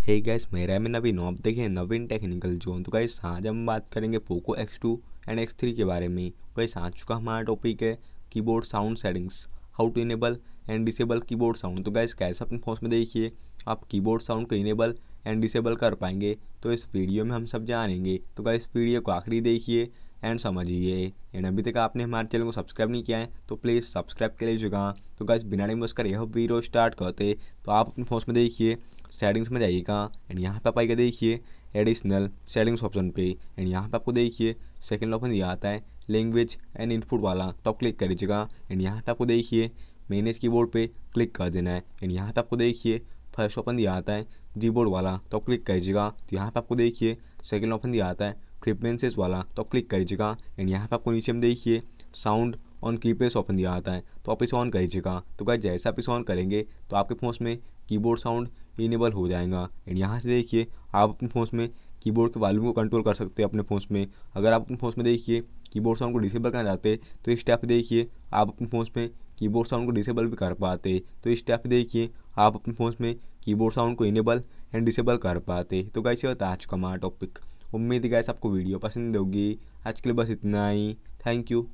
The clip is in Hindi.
हे गाइस, मेरा में नवीन आप देखें नवीन टेक्निकल जोन। तो गाइस आज हम बात करेंगे पोको X2 एंड X3 के बारे में। गाइस आज का हमारा टॉपिक है keyboard sound settings, how to enable and disable keyboard sound. तो गाइस कैसे अपने फोन में देखिए आप कीबोर्ड साउंड को इनेबल एंड डिसेबल कर पाएंगे, तो इस वीडियो में हम सब जानेंगे। तो गाइस वीडियो को आखिरी देखिए एंड समझिए। एंड अभी तक आपने हमारे चैनल को सब्सक्राइब नहीं किया है तो प्लीज़ सब्सक्राइब कर लीजिएगा। तो गाइस बिना टाइम वेस्ट कर यह वीडियो स्टार्ट करते। तो आप अपने फोन में देखिए सेटिंग्स में जाइएगा एंड यहाँ पे आप आइएगा देखिए एडिशनल सेटिंग्स ऑप्शन पे। एंड यहाँ पे आपको देखिए सेकंड ऑप्शन दिया आता है लैंग्वेज एंड इनपुट वाला, तो आप क्लिक कर लीजिएगा। एंड यहाँ पे आपको देखिए मैनेज कीबोर्ड पे क्लिक कर देना है। एंड यहाँ पे आपको देखिए फर्स्ट ऑप्शन दिया आता है कीबोर्ड वाला, तो आप क्लिक कर लीजिएगा। तो यहाँ पे आपको देखिए सेकंड ऑप्शन दिया आता है फ्रीक्वेंसीज वाला, तो आप क्लिक कर लीजिएगा। एंड यहाँ पे आपको नीचे में देखिए साउंड ऑन कीपैड ऑप्शन दिया आता है, तो आप इसे ऑन कर लीजिएगा। तो गाइस जैसे आप इसे ऑन करेंगे तो आपके फोन में कीबोर्ड साउंड इनेबल हो जाएगा। एंड यहाँ से देखिए आप अपने फ़ोन में कीबोर्ड के वॉल्यूम को कंट्रोल कर सकते हैं अपने फ़ोन में। अगर आप अपने फ़ोन में देखिए कीबोर्ड साउंड को डिसेबल करना चाहते हैं तो इस स्टेप देखिए आप अपने फ़ोन में कीबोर्ड साउंड को डिसेबल भी कर पाते। तो इस स्टेप देखिए आप अपने फ़ोन में कीबोर्ड साउंड को इनेबल एंड डिसेबल कर पाते। तो गाइस ये था आज का हमारा टॉपिक। उम्मीद है गाइस आपको वीडियो पसंद होगी। आज के लिए बस इतना ही। Thank you.